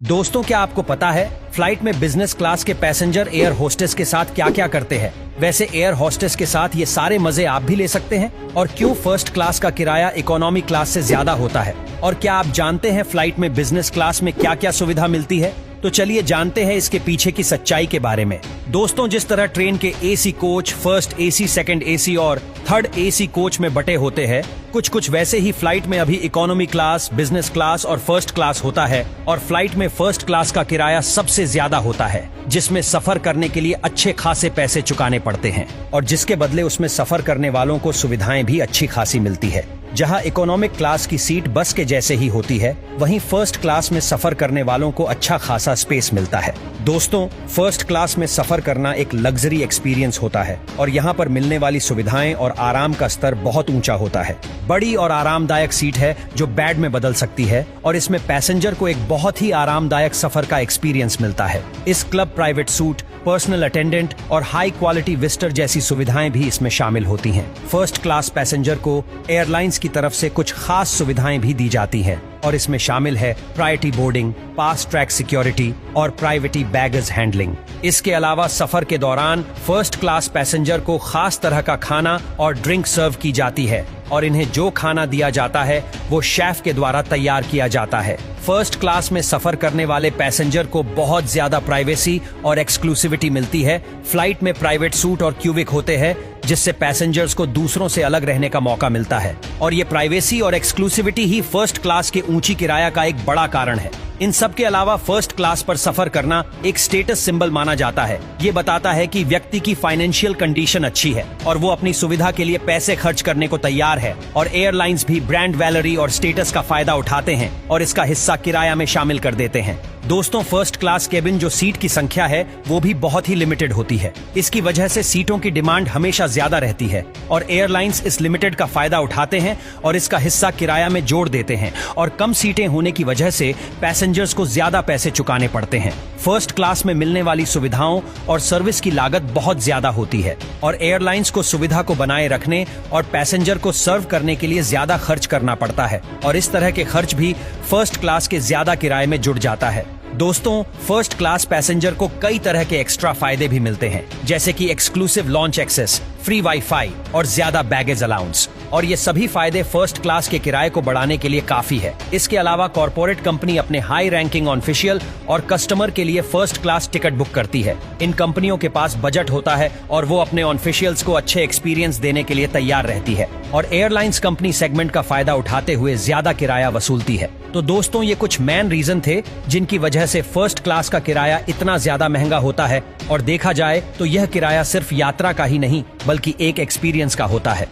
दोस्तों, क्या आपको पता है फ्लाइट में बिजनेस क्लास के पैसेंजर एयर होस्टेस के साथ क्या क्या करते हैं? वैसे एयर होस्टेस के साथ ये सारे मजे आप भी ले सकते हैं। और क्यों फर्स्ट क्लास का किराया इकोनॉमी क्लास से ज्यादा होता है? और क्या आप जानते हैं फ्लाइट में बिजनेस क्लास में क्या क्या सुविधा मिलती है? तो चलिए जानते हैं इसके पीछे की सच्चाई के बारे में। दोस्तों, जिस तरह ट्रेन के AC coach first AC, second AC और थर्ड एसी कोच में बटे होते हैं, कुछ वैसे ही फ्लाइट में अभी इकोनॉमी क्लास, बिजनेस क्लास और फर्स्ट क्लास होता है। और फ्लाइट में फर्स्ट क्लास का किराया सबसे ज्यादा होता है, जिसमें सफर करने के लिए अच्छे खासे पैसे चुकाने पड़ते हैं और जिसके बदले उसमें सफर करने वालों को सुविधाएं भी अच्छी खासी मिलती है। जहां इकोनॉमिक क्लास की सीट बस के जैसे ही होती है, वहीं फर्स्ट क्लास में सफर करने वालों को अच्छा खासा स्पेस मिलता है। दोस्तों, फर्स्ट क्लास में सफर करना एक लग्जरी एक्सपीरियंस होता है और यहाँ पर मिलने वाली सुविधाएं और आराम का स्तर बहुत ऊंचा होता है। बड़ी और आरामदायक सीट है जो बेड में बदल सकती है और इसमें पैसेंजर को एक बहुत ही आरामदायक सफर का एक्सपीरियंस मिलता है। इस club private suit, personal attendant और हाई क्वालिटी विजिटर जैसी सुविधाएं भी इसमें शामिल होती हैं। फर्स्ट क्लास पैसेंजर को एयरलाइंस की तरफ से कुछ खास सुविधाएं भी दी जाती हैं और इसमें शामिल है priority boarding, fast track security और प्राइवेटी बैगेज हैंडलिंग। इसके अलावा सफर के दौरान फर्स्ट क्लास पैसेंजर को खास तरह का खाना और ड्रिंक सर्व की जाती है और इन्हें जो खाना दिया जाता है वो शेफ के द्वारा तैयार किया जाता है। फर्स्ट क्लास में सफर करने वाले पैसेंजर को बहुत ज्यादा प्राइवेसी और एक्सक्लूसिविटी मिलती है। फ्लाइट में प्राइवेट सूट और क्यूबिक होते हैं, जिससे पैसेंजर्स को दूसरों से अलग रहने का मौका मिलता है और ये प्राइवेसी और एक्सक्लूसिविटी ही फर्स्ट क्लास के ऊंची किराया का एक बड़ा कारण है। इन सब के अलावा फर्स्ट क्लास पर सफर करना एक स्टेटस सिंबल माना जाता है। ये बताता है कि व्यक्ति की फाइनेंशियल कंडीशन अच्छी है और वो अपनी सुविधा के लिए पैसे खर्च करने को तैयार है। और एयरलाइंस भी ब्रांड वैल्यूरी और स्टेटस का फायदा उठाते हैं और इसका हिस्सा किराया में शामिल कर देते हैं। दोस्तों, फर्स्ट क्लास केबिन जो सीट की संख्या है वो भी बहुत ही लिमिटेड होती है। इसकी वजह से सीटों की डिमांड हमेशा ज्यादा रहती है और एयरलाइंस इस लिमिटेड का फायदा उठाते हैं और इसका हिस्सा किराया में जोड़ देते हैं और कम सीटें होने की वजह से पैसेंजर्स को ज्यादा पैसे चुकाने पड़ते हैं। फर्स्ट क्लास में मिलने वाली सुविधाओं और सर्विस की लागत बहुत ज्यादा होती है और एयरलाइंस को सुविधा को बनाए रखने और पैसेंजर को सर्व करने के लिए ज्यादा खर्च करना पड़ता है और इस तरह के खर्च भी फर्स्ट क्लास के ज्यादा किराए में जुड़ जाता है। दोस्तों, फर्स्ट क्लास पैसेंजर को कई तरह के एक्स्ट्रा फायदे भी मिलते हैं, जैसे कि exclusive lounge access, free wifi और ज्यादा बैगेज अलाउंस। और ये सभी फायदे फर्स्ट क्लास के किराए को बढ़ाने के लिए काफी है। इसके अलावा कॉर्पोरेट कंपनी अपने हाई रैंकिंग ऑफिशियल और कस्टमर के लिए फर्स्ट क्लास टिकट बुक करती है। इन कंपनियों के पास बजट होता है और वो अपने ऑफिशियल्स को अच्छे एक्सपीरियंस देने के लिए तैयार रहती है और एयरलाइंस कंपनी सेगमेंट का फायदा उठाते हुए ज्यादा किराया वसूलती है। तो दोस्तों, ये कुछ मेन रीजन थे जिनकी वजह से फर्स्ट क्लास का किराया इतना ज्यादा महंगा होता है और देखा जाए तो यह किराया सिर्फ यात्रा का ही नहीं बल्कि एक एक्सपीरियंस का होता है।